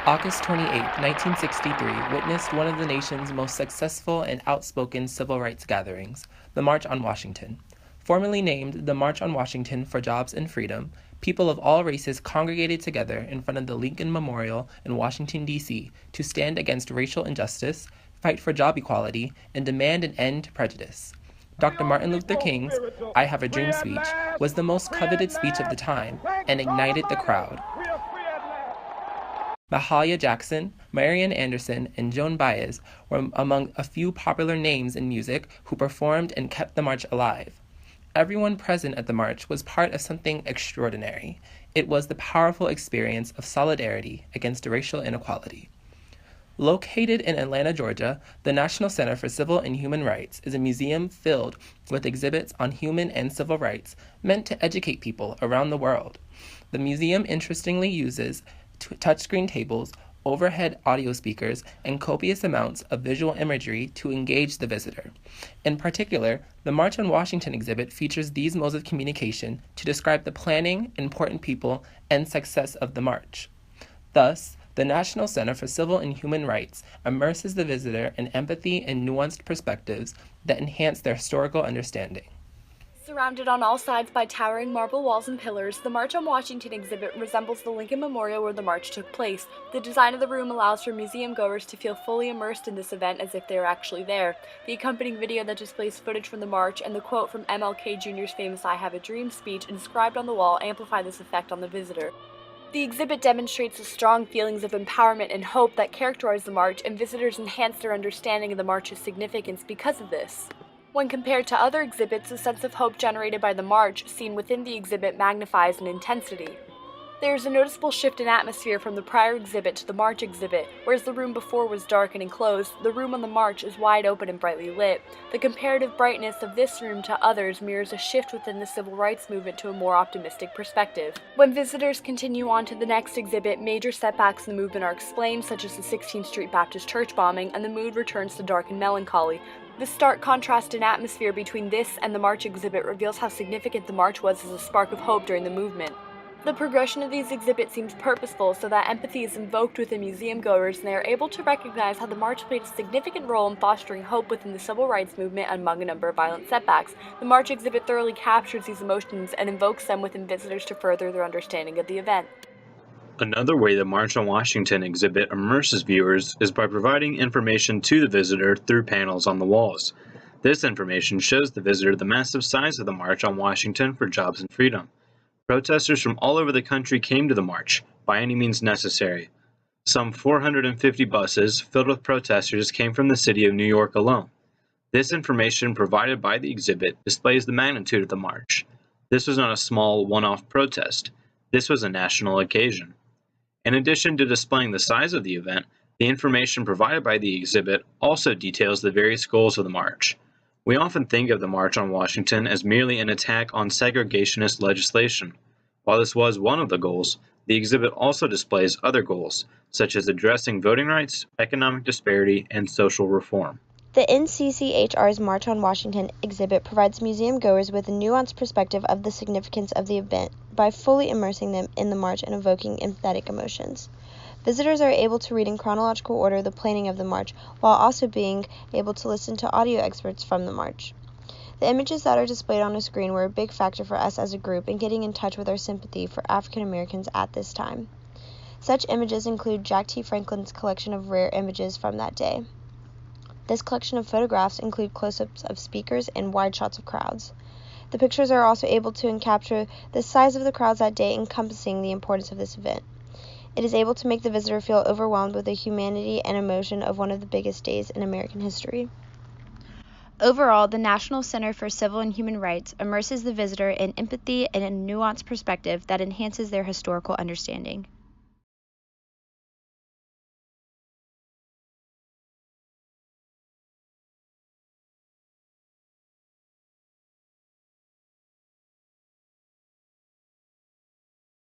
August 28, 1963 witnessed one of the nation's most successful and outspoken civil rights gatherings, the March on Washington. Formerly named the March on Washington for Jobs and Freedom, people of all races congregated together in front of the Lincoln Memorial in Washington, D.C. to stand against racial injustice, fight for job equality, and demand an end to prejudice. Dr. Martin Luther King's "I Have a Dream" speech was the most coveted speech of the time and ignited the crowd. Mahalia Jackson, Marian Anderson, and Joan Baez were among a few popular names in music who performed and kept the march alive. Everyone present at the march was part of something extraordinary. It was the powerful experience of solidarity against racial inequality. Located in Atlanta, Georgia, the National Center for Civil and Human Rights is a museum filled with exhibits on human and civil rights meant to educate people around the world. The museum interestingly uses touchscreen tables, overhead audio speakers, and copious amounts of visual imagery to engage the visitor. In particular, the March on Washington exhibit features these modes of communication to describe the planning, important people, and success of the march. Thus, the National Center for Civil and Human Rights immerses the visitor in empathy and nuanced perspectives that enhance their historical understanding. Surrounded on all sides by towering marble walls and pillars, the March on Washington exhibit resembles the Lincoln Memorial where the march took place. The design of the room allows for museum goers to feel fully immersed in this event as if they are actually there. The accompanying video that displays footage from the march and the quote from MLK Jr.'s famous "I Have a Dream" speech inscribed on the wall amplify this effect on the visitor. The exhibit demonstrates the strong feelings of empowerment and hope that characterize the march, and visitors enhance their understanding of the march's significance because of this. When compared to other exhibits, the sense of hope generated by the march seen within the exhibit magnifies in intensity. There is a noticeable shift in atmosphere from the prior exhibit to the march exhibit. Whereas the room before was dark and enclosed, the room on the march is wide open and brightly lit. The comparative brightness of this room to others mirrors a shift within the civil rights movement to a more optimistic perspective. When visitors continue on to the next exhibit, major setbacks in the movement are explained, such as the 16th Street Baptist Church bombing, and the mood returns to dark and melancholy. The stark contrast in atmosphere between this and the march exhibit reveals how significant the march was as a spark of hope during the movement. The progression of these exhibits seems purposeful so that empathy is invoked within museum goers and they are able to recognize how the march played a significant role in fostering hope within the civil rights movement among a number of violent setbacks. The march exhibit thoroughly captures these emotions and invokes them within visitors to further their understanding of the event. Another way the March on Washington exhibit immerses viewers is by providing information to the visitor through panels on the walls. This information shows the visitor the massive size of the March on Washington for Jobs and Freedom. Protesters from all over the country came to the march, by any means necessary. Some 450 buses filled with protesters came from the city of New York alone. This information provided by the exhibit displays the magnitude of the march. This was not a small, one-off protest. This was a national occasion. In addition to displaying the size of the event, the information provided by the exhibit also details the various goals of the march. We often think of the March on Washington as merely an attack on segregationist legislation. While this was one of the goals, the exhibit also displays other goals, such as addressing voting rights, economic disparity, and social reform. The NCCHR's March on Washington exhibit provides museum goers with a nuanced perspective of the significance of the event by fully immersing them in the march and evoking empathetic emotions. Visitors are able to read in chronological order the planning of the march, while also being able to listen to audio excerpts from the march. The images that are displayed on a screen were a big factor for us as a group in getting in touch with our sympathy for African Americans at this time. Such images include Jack T. Franklin's collection of rare images from that day. This collection of photographs include close-ups of speakers and wide shots of crowds. The pictures are also able to capture the size of the crowds that day, encompassing the importance of this event. It is able to make the visitor feel overwhelmed with the humanity and emotion of one of the biggest days in American history. Overall, the National Center for Civil and Human Rights immerses the visitor in empathy and a nuanced perspective that enhances their historical understanding.